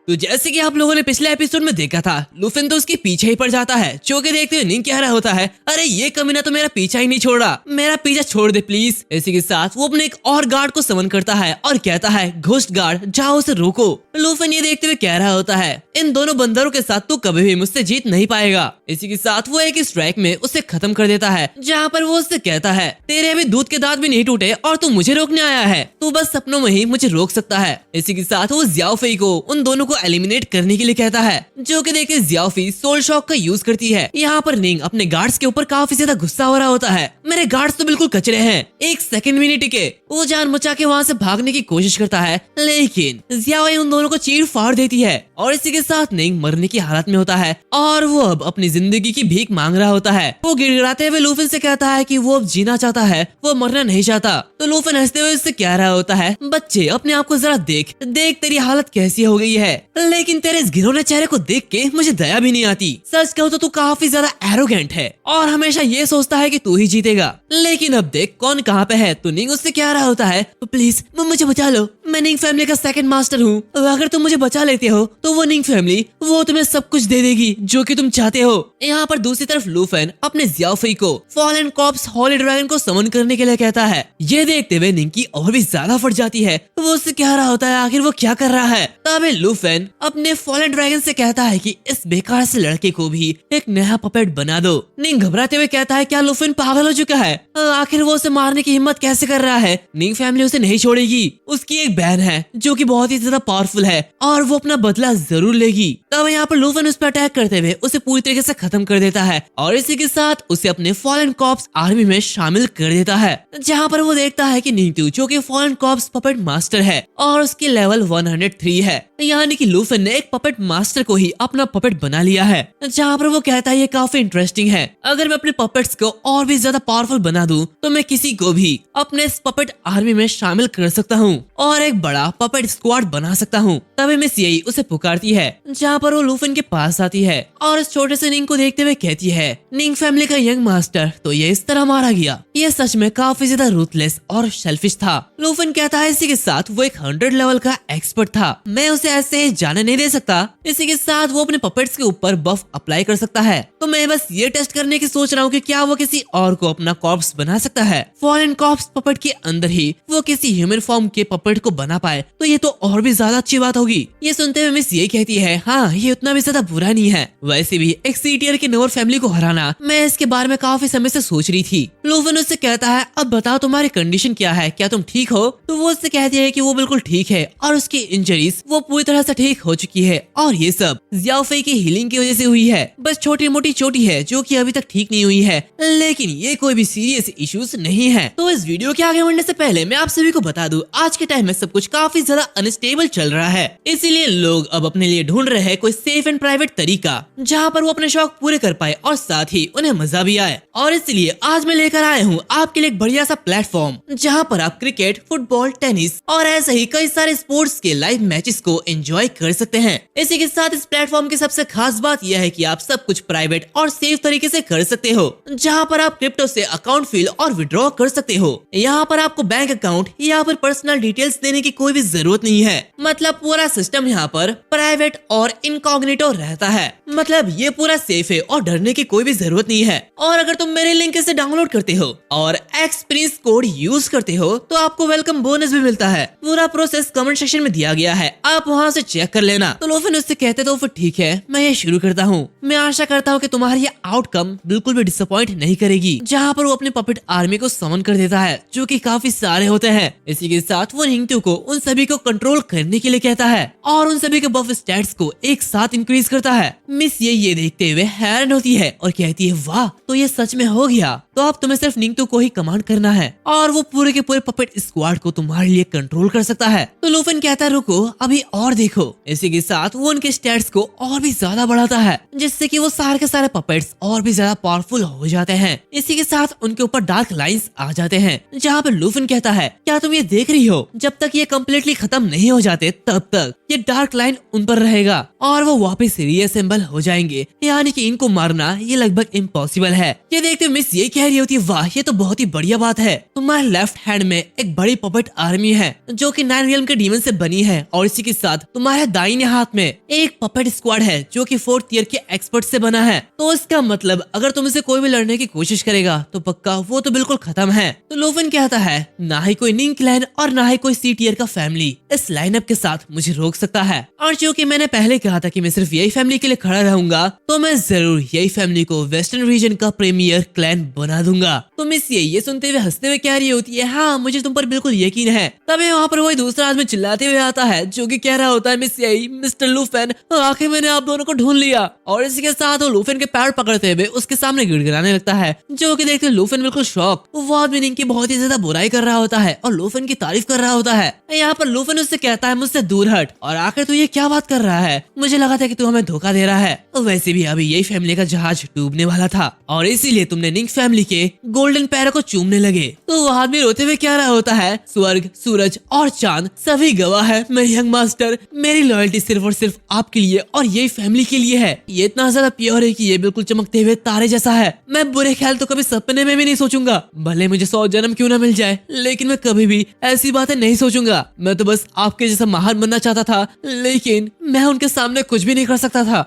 तो जैसे कि आप लोगों ने पिछले एपिसोड में देखा था, लूफिन तो उसके पीछे ही पड़ जाता है, जो कि देखते हुए निंग कह रहा होता है, अरे ये कमीना तो मेरा पीछा ही नहीं छोड़ रहा, मेरा पीछा छोड़ दे प्लीज। इसी के साथ वो अपने एक और गार्ड को समन करता है और कहता है, घोस्ट गार्ड जाओ उसे रोको। लूफिन ये देखते हुए कह रहा होता है, इन दोनों बंदरों के साथ तू कभी भी मुझसे जीत नहीं पाएगा। इसी के साथ वो एक स्ट्राइक में उसे खत्म कर देता है, जहाँ पर वो उससे कहता है, तेरे अभी दूध के दांत भी नहीं टूटे और तू मुझे रोकने आया है, तू बस सपनों में ही मुझे रोक सकता है। इसी के साथ वो जियाओफी को उन दोनों को एलिमिनेट करने के लिए कहता है, जो कि देख के जियाओफी सोल शॉक का यूज करती है। यहाँ पर निंग अपने गार्ड्स के ऊपर काफी ज्यादा गुस्सा हो रहा होता है, मेरे गार्ड्स तो बिल्कुल कचरे हैं, एक सेकंड भी नहीं टिके। वो जान बचा के वहाँ से भागने की कोशिश करता है, लेकिन जियाओफी उन दोनों को चीर फाड़ देती है और इसी के साथ निंग मरने की हालत में होता है और वो अब अपनी जिंदगी की भीख मांग रहा होता है। वो गिड़गिड़ाते हुए लूफिन से कहता है कि वो अब जीना चाहता है, वो मरना नहीं चाहता। तो लूफिन हंसते हुए उससे कह रहा होता है, बच्चे अपने आप को जरा देख तेरी हालत कैसी हो गई है, लेकिन तेरे इस घिनौने चेहरे को देख के मुझे दया भी नहीं आती। सच कहूँ तो तू काफी ज्यादा एरोगेंट है और हमेशा ये सोचता है कि तू ही जीतेगा, लेकिन अब देख कौन कहाँ पे है। तो निंग उससे कह रहा होता है, तो प्लीज मुझे बचा लो, मैं निंग फैमिली का सेकंड मास्टर हूँ, अगर तुम मुझे बचा लेते हो तो वो निंग फैमिली वो तुम्हें सब कुछ दे देगी जो कि तुम चाहते हो। यहाँ पर दूसरी तरफ लूफिन अपने जियाओफी को फॉलन कॉर्प्स हॉली ड्रैगन को समन करने के लिए कहता है। ये देखते हुए निंग की और भी ज्यादा फट जाती है, वो उससे कह रहा होता है आखिर वो क्या कर रहा है। तभी लूफिन अपने फॉलन ड्रैगन से कहता है कि इस बेकार से लड़के को भी एक नया पपेट बना दो। निंग घबराते हुए कहता है, क्या लूफिन पागल हो चुका है, आखिर वो उसे मारने की हिम्मत कैसे कर रहा है। निंग फैमिली उसे नहीं छोड़ेगी, उसकी एक बहन है जो कि बहुत ही ज्यादा पावरफुल है और वो अपना बदला जरूर लेगी। तब यहाँ पर लूफिन उस पर अटैक करते हुए उसे पूरी तरीके से खत्म कर देता है और इसी के साथ उसे अपने फॉलन कॉर्प्स आर्मी में शामिल कर देता है, जहाँ पर वो देखता है कि निंगतू जो कि फॉलन कॉर्प्स पपेट मास्टर है और उसकी लेवल 103 है, यानी कि लूफिन ने एक पपेट मास्टर को ही अपना पपेट बना लिया है। जहाँ पर वो कहता है ये काफी इंटरेस्टिंग है, अगर मैं अपने पपेट्स को और भी ज्यादा पावरफुल बना दूं तो मैं किसी को भी अपने इस पपेट आर्मी में शामिल कर सकता हूँ और एक बड़ा पपेट स्क्वाड बना सकता हूँ। तभी मिस यही उसे पुकारती है, जहाँ पर वो लूफिन के पास आती है और इस छोटे से निंग को देखते हुए कहती है, निंग फैमिली का यंग मास्टर तो ये इस तरह मारा गया, ये सच में काफी ज्यादा रूथलेस और सेल्फिश था। लूफिन कहता है इसी के साथ वो एक 100 लेवल का एक्सपर्ट था, मैं उसे ऐसे ही जाने नहीं दे सकता। इसी के साथ वो अपने पपेट्स के ऊपर बफ अप्लाई कर सकता है, तो मैं बस ये टेस्ट करने की सोच रहा हूँ कि क्या वो किसी और को अपना कॉर्प्स बना सकता है। फॉलन कॉर्प्स पपेट के अंदर ही वो किसी ह्यूमन फॉर्म के पपेट को बना पाए तो ये तो और भी ज्यादा अच्छी बात होगी। ये सुनते हुए मिस ये कहती है, हाँ ये उतना भी ज्यादा बुरा नहीं है, वैसे भी एक सी टियर के नोर फैमिली को हराना मैं इसके बारे में काफी समय से सोच रही थी। लूफिन उससे कहता है, अब बताओ तुम्हारी कंडीशन क्या है, क्या तुम ठीक हो। तो वो उससे कहती है कि वो बिल्कुल ठीक है और उसकी इंजरीज वो पूरी तरह से ठीक हो चुकी है और ये सब जियाओफी की हीलिंग की वजह से हुई है, बस छोटी मोटी चोटी है जो कि अभी तक ठीक नहीं हुई है, लेकिन ये कोई भी सीरियस इश्यूज नहीं है। तो इस वीडियो के आगे बढ़ने से पहले मैं आप सभी को बता दूं, आज के टाइम में सब कुछ काफी ज्यादा अनस्टेबल चल रहा है, इसीलिए लोग अब अपने लिए ढूंढ रहे हैं कोई सेफ एंड प्राइवेट तरीका जहाँ पर वो अपने शौक पूरे कर पाए और साथ ही उन्हें मजा भी आए। और इसलिए आज मैं लेकर आया हूँ आपके लिए एक बढ़िया सा प्लेटफॉर्म जहाँ पर आप क्रिकेट, फुटबॉल, टेनिस और ऐसे ही कई सारे स्पोर्ट्स के लाइव मैचेस को एंजॉय कर सकते हैं। इसी के साथ इस प्लेटफॉर्म की सबसे खास बात यह है कि आप सब कुछ प्राइवेट और सेफ तरीके से कर सकते हो, जहाँ पर आप क्रिप्टो से अकाउंट फिल और विड्रॉ कर सकते हो। यहाँ पर आपको बैंक अकाउंट या फिर पर्सनल डिटेल्स देने की कोई भी जरूरत नहीं है, मतलब पूरा सिस्टम यहाँ पर प्राइवेट और इनकॉग्निटो रहता है, मतलब ये पूरा सेफ है और डरने की कोई भी जरूरत नहीं है। और अगर तुम मेरे लिंक से डाउनलोड करते हो और एक्सपीरियंस कोड यूज करते हो तो आपको वेलकम बोनस भी मिलता है। पूरा प्रोसेस कमेंट सेक्शन में दिया गया है, आप वहाँ से चेक कर लेना। तो लूफिन उससे कहते तो फिर ठीक है मैं ये शुरू करता हूँ। मैं आशा करता हूँ कि तुम्हारी ये आउटकम बिल्कुल भी डिसअपॉइंट नहीं करेगी। जहाँ पर वो अपने पपेट आर्मी को समन कर देता है जो कि काफी सारे होते हैं। इसी के साथ वो निंगतू को उन सभी को कंट्रोल करने के लिए कहता है और उन सभी के बफ स्टैट्स को एक साथ इंक्रीज करता है। मिस ये देखते हुए हैरान होती है और कहती है, वाह तो ये सच में हो गया, तो अब तुम्हें सिर्फ निंगतू को ही कमांड करना है और वो पूरे के पूरे पपेट स्क्वाड को तुम्हारे लिए कंट्रोल कर सकता है। तो लूफिन कहता है रुको अभी और देखो। इसी के साथ वो उनके स्टैट्स को और भी ज्यादा बढ़ाता है जिससे कि वो सारे के सारे पपेट्स और भी ज्यादा पावरफुल हो जाते हैं। इसी के साथ उनके ऊपर डार्क लाइंस आ जाते हैं, जहाँ पर लूफिन कहता है, क्या तुम ये देख रही हो, जब तक ये कम्प्लीटली खत्म नहीं हो जाते तब तक ये डार्क लाइन उन पर रहेगा और वो वापस रीअसेंबल हो जाएंगे, यानी कि इनको मारना ये लगभग इम्पॉसिबल है। ये देखते मिस ये कह रही होती है, वाह ये तो बहुत ही बढ़िया बात है। तुम्हारे लेफ्ट हैंड में एक बड़ी पपेट आर्मी है जो कि 9 रियल्म के डीमन से बनी है, और इसी के साथ तुम्हारे दाहिने हाथ में एक पपेट स्क्वाड है जो कि 4th ईयर के एक्सपर्ट से बना है। तो इसका मतलब अगर तुम इसे कोई भी लड़ने की कोशिश करेगा तो पक्का वो तो बिल्कुल खत्म है। तो लूफन कहता है ना ही कोई निंग क्लैन और ना ही कोई सी टियर का फैमिली इस लाइनअप के साथ मुझे रोक सकता है। और चूंकि मैंने पहले कहा था कि मैं सिर्फ यही फैमिली के लिए खड़ा रहूंगा, तो मैं जरूर यही फैमिली को वेस्टर्न रीजन का प्रीमियर क्लैन बना दूंगा। तो मिस ये सुनते हुए हंसते हुए कह रही होती है, हाँ मुझे तुम पर बिल्कुल यकीन है। तभी वहाँ पर वही दूसरा आदमी चिल्लाते हुए आता है जो कि कह रहा होता है, मिस यही मिस्टर लूफन, आखिर मैंने आप दोनों को ढूंढ लिया। और इसी के साथ वो लूफन के पैर पकड़ते हुए उसके सामने गिड़गिड़ाने लगता है, जो कि देखते लूफन बिल्कुल शॉक। वो आदमी निंग की बहुत ही ज्यादा बुराई कर रहा होता है और लूफन की तारीफ कर रहा होता है। यहाँ पर लूफन उससे कहता है, मुझसे दूर हट, और आखिर तू ये क्या बात कर रहा है, मुझे लगा था कि तू हमें धोखा दे रहा है। वैसे भी अभी यही फैमिली का जहाज डूबने वाला था और इसीलिए तुमने निंग फैमिली के गोल्डन पैरों को चूमने लगे। तो वो आदमी रोते हुए कह रहा होता है, स्वर्ग, सूरज और चांद सभी गवाह है मेरे यंग मास्टर, मेरी लॉयल्टी सिर्फ और सिर्फ आपके लिए और यही फैमिली के लिए है। ये इतना ज्यादा प्योर है कि ये बिल्कुल चमकते हुए तारे जैसा है। मैं बुरे ख्याल तो कभी सपने में भी नहीं सोचूंगा, भले मुझे 100 जन्म क्यों ना मिल जाए, लेकिन मैं कभी भी ऐसी बातें नहीं सोचूंगा। मैं तो बस आपके जैसा महान बनना चाहता था, लेकिन मैं उनके सामने कुछ भी नहीं कर सकता था।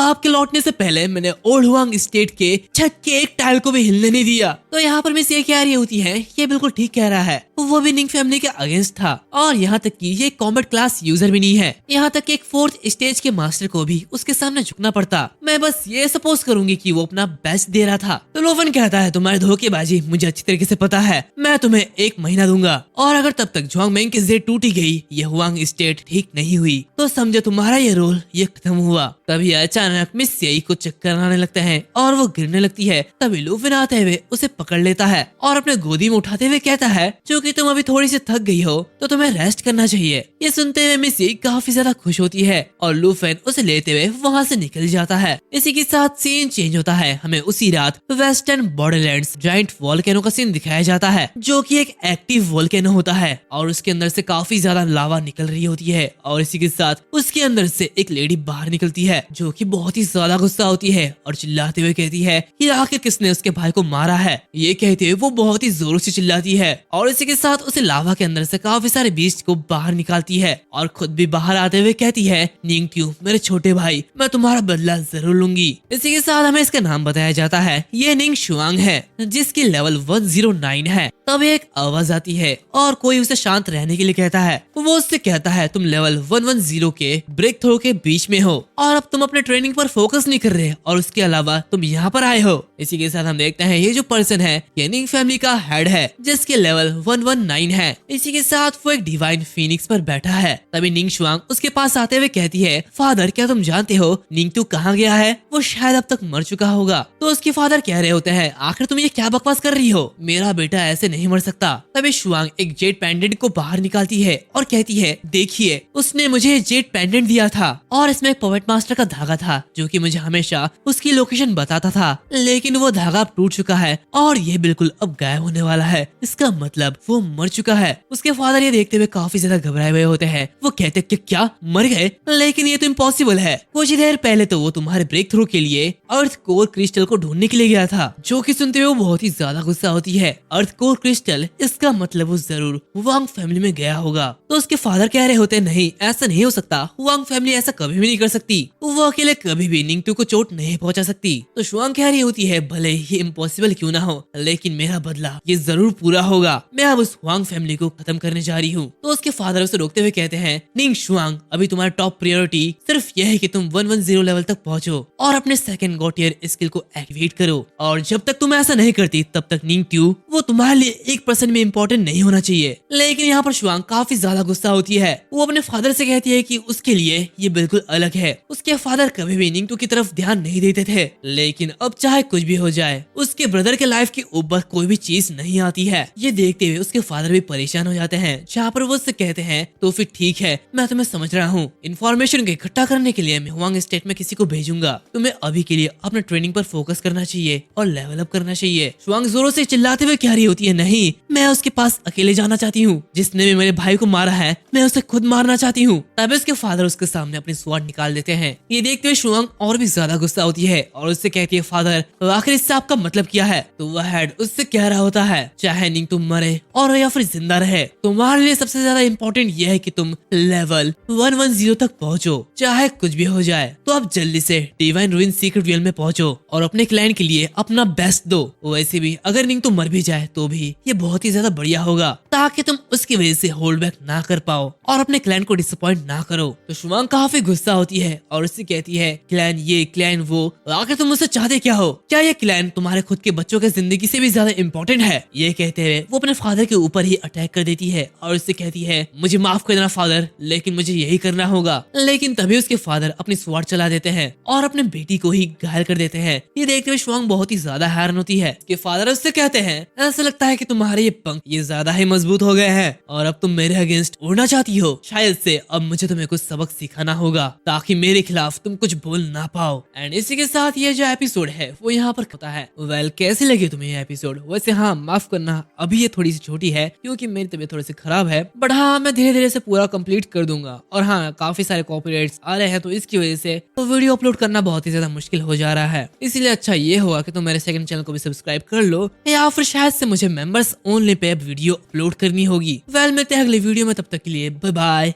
आपके लौटने से पहले मैंने ओल्ड हुआंग स्टेट के छत के एक टाइल को भी हिलने नहीं दिया। तो यहाँ पर मिस ये कह रही होती है, ये बिल्कुल ठीक कह रहा है, वो भी निंग फैमिली के अगेंस्ट था, और यहाँ तक कि ये कॉम्बैट क्लास यूजर भी नहीं है। यहाँ तक कि एक 4th स्टेज के मास्टर को भी उसके सामने झुकना पड़ता। मैं बस ये सपोज करूंगी कि वो अपना बेस्ट दे रहा था। तो लोफन कहता है, तुम्हारी धोखेबाजी मुझे अच्छी तरीके से पता है, मैं तुम्हें 1 महीना दूंगा, और अगर तब तक झोंगमेंग की जेड टूटी गई, ये हुआंग स्टेट ठीक नहीं हुई, तो समझो तुम्हारा ये रोल ये खत्म हुआ। तभी अचानक मिस यही को चक्कर आने लगता है और वो गिरने लगती है। तभी लूफन आते हुए उसे पकड़ लेता है और अपने गोदी में उठाते हुए कहता है, क्योंकि तुम अभी थोड़ी सी थक गई हो तो तुम्हें रेस्ट करना चाहिए। ये सुनते हुए मिस यही काफी ज्यादा खुश होती है और लूफन उसे लेते हुए वहाँ से निकल जाता है। इसी के साथ सीन चेंज होता है। हमें उसी रात वेस्टर्न बॉर्डरलैंड्स जायंट वोल्केनो का सीन दिखाया जाता है, जो कि एक एक्टिव वोल्केनो होता है और उसके अंदर से काफी ज्यादा लावा निकल रही होती है। और इसी के साथ उसके अंदर से एक लेडी बाहर निकलती है जो कि बहुत ही ज्यादा गुस्सा होती है और चिल्लाते हुए कहती है कि आखिर किसने उसके भाई को मारा है। ये कहते हुए वो बहुत ही जोरों से चिल्लाती है और इसी के साथ उसे लावा के अंदर से काफी सारे बीस्ट को बाहर निकालती है और खुद भी बाहर आते हुए कहती है, निंग क्यू मेरे छोटे भाई, मैं तुम्हारा बदला जरूर लूंगी। इसी के साथ हमें इसका नाम बताया जाता है, ये निंग शुआंग है जिसकी लेवल 109 है। तब एक आवाज आती है और कोई उसे शांत रहने के लिए कहता है। वो उससे कहता है, तुम लेवल 110 के ब्रेक थ्रो के बीच में हो और अब तुम अपने ट्रेनिंग पर फोकस नहीं कर रहे और उसके अलावा तुम यहाँ पर आए हो। इसी के साथ हम देखते हैं ये जो पर्सन है ये निंग फैमिली का हेड है जिसके लेवल 119 है। इसी के साथ वो एक डिवाइन फीनिक्स पर बैठा है। तभी निंग शुआंग उसके पास आते हुए कहती है, फादर क्या तुम जानते हो निंग तू कहाँ गया है? वो शायद अब तक मर चुका होगा। तो उसके फादर कह रहे होते हैं, आखिर तुम ये क्या बकवास कर रही हो, मेरा बेटा ऐसे नहीं मर सकता। तभी शुआंग एक जेड पेंडेंट को बाहर निकालती है और कहती है, देखिए उसने मुझे जेड पेंडेंट दिया था और इसमें एक पॉवेट मास्टर का धागा था जो कि मुझे हमेशा उसकी लोकेशन बताता था, लेकिन वो धागा अब टूट चुका है और ये बिल्कुल अब गायब होने वाला है। इसका मतलब वो मर चुका है। उसके फादर ये देखते हुए काफी ज्यादा घबराए हुए होते हैं। वो कहते कि क्या मर गए? लेकिन ये तो इम्पॉसिबल है। कुछ देर पहले तो वो तुम्हारे ब्रेक थ्रू के लिए अर्थ कोर क्रिस्टल को ढूंढने के लिए गया था। जो कि सुनते हुए वो बहुत ही ज्यादा गुस्सा होती है। अर्थ कोर क्रिस्टल, इसका मतलब वो जरूर वांग फैमिली में गया होगा। तो उसके फादर कह रहे होते, नहीं ऐसा नहीं हो सकता, वांग फैमिली ऐसा कभी भी नहीं कर सकती, वो अकेले कभी भी निंगतू को चोट नहीं पहुंचा सकती। तो शुआंग कह रही होती है, भले ही इम्पॉसिबल क्यों ना हो, लेकिन मेरा बदला ये जरूर पूरा होगा। मैं अब उस वांग फैमिली को खत्म करने जा रही हूँ। तो उसके फादर उसे रोकते हुए कहते हैं, निंग शुआंग अभी तुम्हारा टॉप प्रायोरिटी सिर्फ यह है कि तुम 110 लेवल तक पहुंचो और अपने सेकंड गॉटियर स्किल को एक्टिवेट करो, और जब तक तुम ऐसा नहीं करती तब तक निंगतू वो तुम्हारे लिए 1% में इम्पोर्टेंट नहीं होना चाहिए। लेकिन यहाँ पर शुआंग काफी ज्यादा गुस्सा होती है। वो अपने फादर से कहती है कि उसके लिए ये बिल्कुल अलग है। उसके फादर कभी भी निंगतू की तरफ ध्यान नहीं देते थे, लेकिन अब चाहे कुछ भी हो जाए उसके ब्रदर के लाइफ के ऊपर कोई भी चीज नहीं आती है। ये देखते हुए उसके फादर भी परेशान हो जाते हैं, जहाँ पर वो उससे कहते हैं, तो फिर ठीक है मैं तुम्हें समझ रहा हूँ, इन्फॉर्मेशन को इकट्ठा करने के लिए मैं हुआंग स्टेट में किसी को भेजूंगा। तुम्हें अभी के लिए अपने ट्रेनिंग पर फोकस करना चाहिए और लेवल अप करना चाहिए। शुआंग जोरों से चिल्लाते हुए कह रही होती है, नहीं मैं उसके पास अकेले जाना चाहती हूँ, जिसने भी मेरे भाई को मारा है मैं उसे खुद मारना चाहती हूँ। तभी उसके फादर उसके सामने अपनी स्वॉर्ड निकाल देते हैं। ये देखते हुए शुआंग और भी ज्यादा गुस्सा होती है और उससे कहती है, फादर आखिर इससे आपका मतलब क्या है? है तो वह हेड उससे कह रहा होता है चाहे निंग तुम मरे और या फिर जिंदा रहे, तुम्हारे लिए सबसे ज्यादा इम्पोर्टेंट ये है कि तुम लेवल 110 तक पहुंचो, चाहे कुछ भी हो जाए। तो अब जल्दी से डिवाइन रूइन सीक्रेट रियल में पहुंचो और अपने क्लाइंट के लिए अपना बेस्ट दो। वैसे भी अगर निंग तुम मर भी जाए तो भी ये बहुत ही ज्यादा बढ़िया होगा, ताकि तुम उसकी वजह से होल्ड बैक ना कर पाओ और अपने क्लाइंट को डिसअपॉइंट ना करो। तो शुवांग काफी गुस्सा होती है और उससे कहती है क्लैन ये क्लैन वो, आखिर तुम मुझसे चाहते क्या हो? क्या ये क्लैन तुम्हारे खुद के बच्चों की जिंदगी से भी ज्यादा इम्पोर्टेंट है? ये कहते हुए वो अपने फादर के ऊपर ही अटैक कर देती है और उससे कहती है मुझे माफ कर देना फादर, लेकिन मुझे यही करना होगा। लेकिन तभी उसके फादर अपनी स्वॉर्ड चला देते हैं और अपने बेटी को ही घायल कर देते हैं। ये देखते हुए शुवांग बहुत ही ज्यादा हैरान होती है। उसके फादर उससे कहते हैं ऐसा लगता है कि तुम्हारे ये पंख ये ज्यादा ही मजबूत हो गए हैं और अब तुम मेरे अगेंस्ट उड़ना चाहती हो। शायद से अब मुझे तुम्हें कुछ सबक सिखाना होगा ताकि मेरे खिलाफ तुम कुछ बोल ना पाओ। एंड इसी के साथ ये जो एपिसोड है वो यहाँ पर खत्म है। वेल कैसे लगे तुम्हें ये एपिसोड? वैसे हाँ माफ करना अभी ये थोड़ी सी छोटी है क्योंकि मेरी तबीयत थोड़ी सी खराब है, बट हाँ मैं धीरे धीरे से पूरा कंप्लीट कर दूंगा। और हाँ काफी सारे कॉपीराइट्स आ रहे हैं तो इसकी वजह से तो वीडियो अपलोड करना बहुत ही ज्यादा मुश्किल हो जा रहा है। इसलिए अच्छा ये हुआ कि तुम मेरे सेकंड चैनल को भी सब्सक्राइब कर लो या फिर शायद से मुझे members only pay video upload करनी होगी। वेल मिलते हैं अगले वीडियो में, तब तक के लिए बाय बाय।